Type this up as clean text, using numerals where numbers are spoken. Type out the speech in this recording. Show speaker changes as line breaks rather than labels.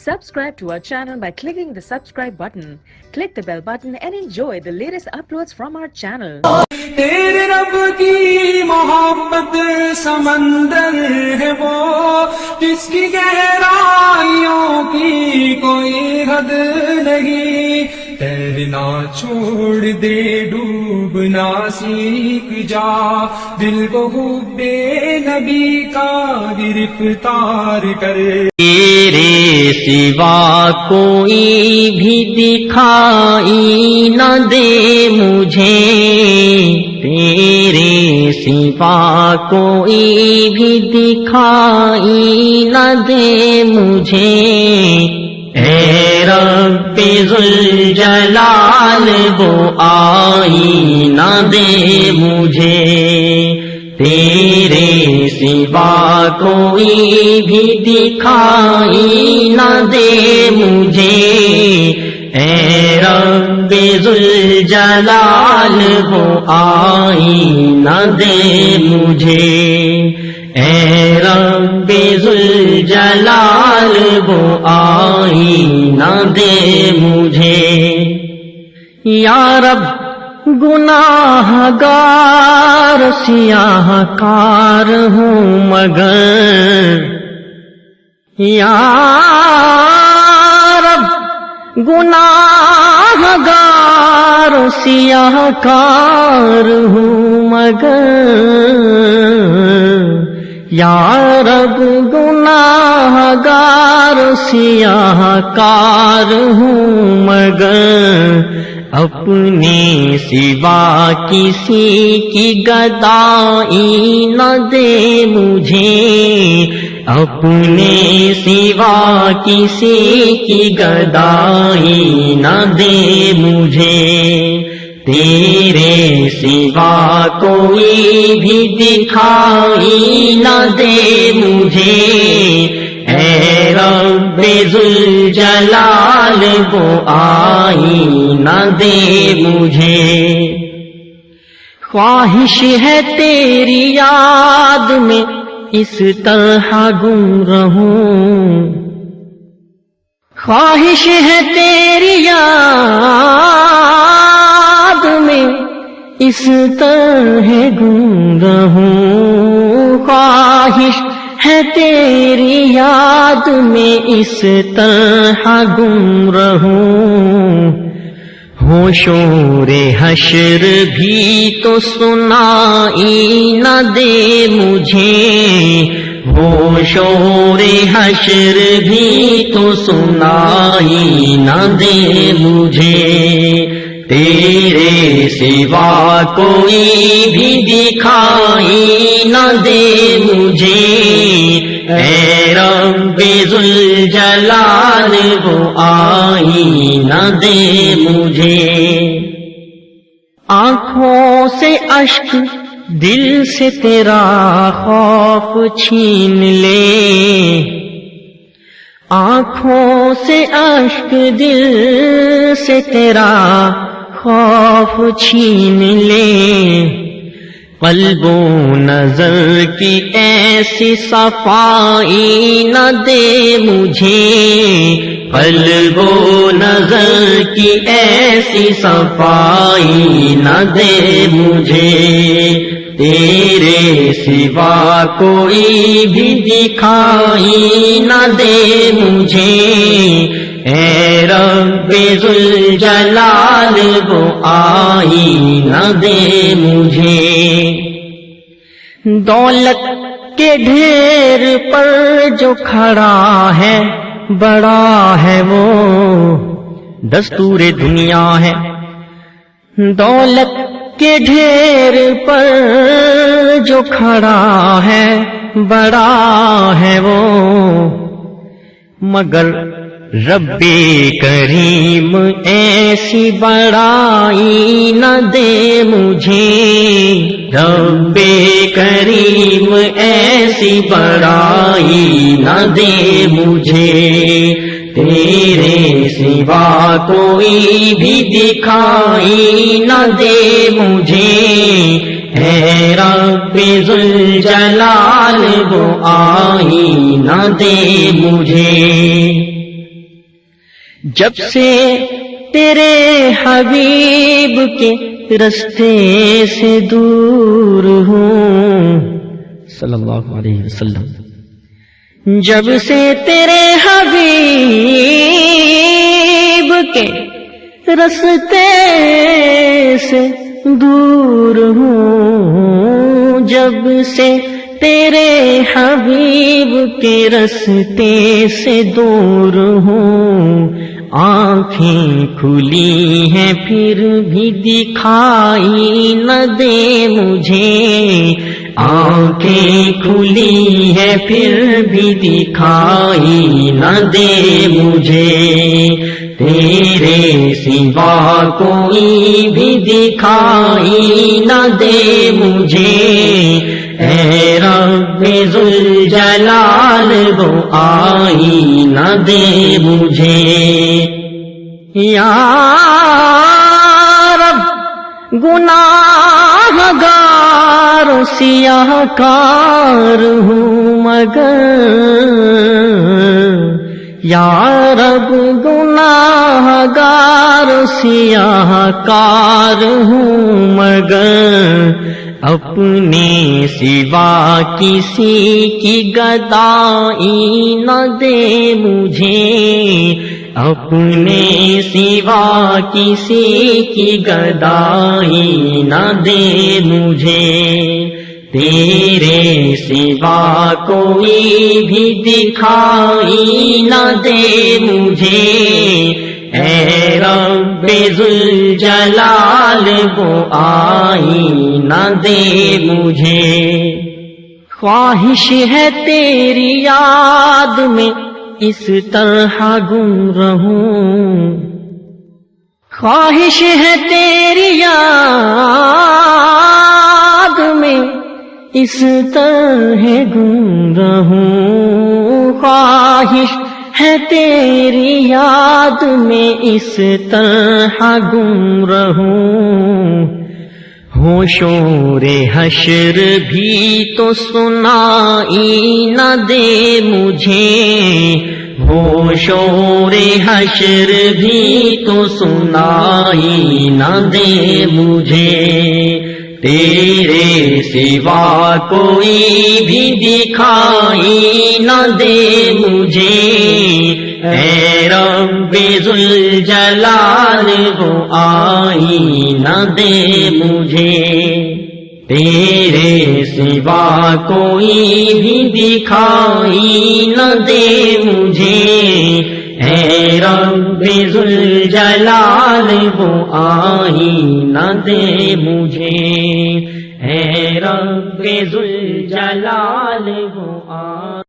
Subscribe to our channel by clicking the subscribe button. Click the bell button and enjoy the latest uploads from our channel.
تیرے رب کی محبت سمندر ہے وہ جس کی گہرائیوں کی کوئی حد نہیں. تیرنا چھوڑ دے ڈوبنا سیکھ جا دل کو حب نبی کا گرفتار کر.
تیرے سوا کوئی بھی دکھائی نہ دے مجھے، تیرے سوا کوئی بھی دکھائی نہ دے مجھے. اے رب ذوالجلال وہ آئی نہ دے مجھے، تیرے سوا کوئی بھی دکھائی نہ دے مجھے. اے رب ذوالجلال وہ آئی نہ دے مجھے. اے رب ذوالجلال وہ آئی نہ دے مجھے. یا رب گناہ گار سیاہ کار ہوں مگر، یا رب گناہ گار سیاہ کار ہوں مگر، یا رب گناہ گار سیاہ کار ہوں مگر، اپنے سوا کسی کی گدائی نہ دے مجھے، اپنے سوا کسی کی گدائی نہ دے مجھے. تیرے سوا کوئی بھی دکھائی نہ دے مجھے. اے رب ذوالجلال وہ آئی نہ دے مجھے. خواہش ہے تیری یاد میں اس طرح گم رہوں، خواہش ہے تیری یاد میں اس طرح گم رہوں، خواہش ہے تیری یاد میں اس طرح گم رہوں. ہو شور حشر بھی تو سنائی نہ دے مجھے، ہو شور حشر بھی تو سنائی نہ دے مجھے. تیرے سوا کوئی بھی دکھائی نہ دے مجھے. اے رب ذوالجلال وہ آئی نہ دے مجھے. آنکھوں سے اشک دل سے تیرا خوف چھین لے، آنکھوں سے اشک دل سے تیرا خوف چھین لے. قلب و نظر کی ایسی صفائی نہ دے مجھے، قلب و نظر کی ایسی صفائی نہ دے مجھے. تیرے سوا کوئی بھی دکھائی نہ دے مجھے. اے رب ذوالجلال وہ آئی نہ دے مجھے. دولت کے ڈھیر پر جو کھڑا ہے بڑا ہے وہ دستور دنیا ہے. دولت کے ڈھیر پر جو کھڑا ہے بڑا ہے وہ، مگر رب کریم ایسی بڑائی نہ دے مجھے. رب کریم ایسی بڑائی نہ دے مجھے. تیرے سوا کوئی بھی دکھائی نہ دے مجھے. اے رب ذوالجلال وہ آئی نہ دے مجھے. جب سے تیرے حبیب کے رستے سے دور ہوں صلی اللہ علیہ وسلم، جب سے تیرے حبیب کے رستے سے دور ہوں، جب سے تیرے حبیب کے رستے سے دور ہوں، آنکھیں کھلی ہیں پھر بھی دکھائی نہ دے مجھے، آنکھیں کھلی ہیں پھر بھی دکھائی نہ دے مجھے، تیرے سوا کوئی بھی دکھائی نہ دے مجھے، اے رب ذوالجلال وہ آئی نہ دے مجھے، یا رب گناہ گار سیاہ کار ہوں مگر، یا رب گناہ گار سیاہ کار ہوں مگر، اپنے سوا کسی کی گدائی نہ دے مجھے، اپنے سوا کسی کی گدائی نہ دے مجھے، تیرے سوا کوئی بھی دکھائی نہ دے مجھے، اے رب ذوالجلال وہ آئی نہ دے مجھے، خواہش ہے تیری یاد میں اس طرح گم رہوں، خواہش ہے تیری یاد میں اس طرح گم رہوں، خواہش ہے تیری یاد میں اس طرح گم رہوں، ہو شور حشر بھی تو سنائی نہ دے مجھے، ہو شور حشر بھی تو سنائی نہ دے مجھے، تیرے سوا کوئی بھی دکھائی نہ دے مجھے، اے رب ذوالجلال وہ آئی نہ دے مجھے، تیرے سوا کوئی بھی دکھائی نہ دے مجھے، اے رب ذوالجلال وہ آئی نہ دے مجھے، اے رب ذوالجلال وہ آئی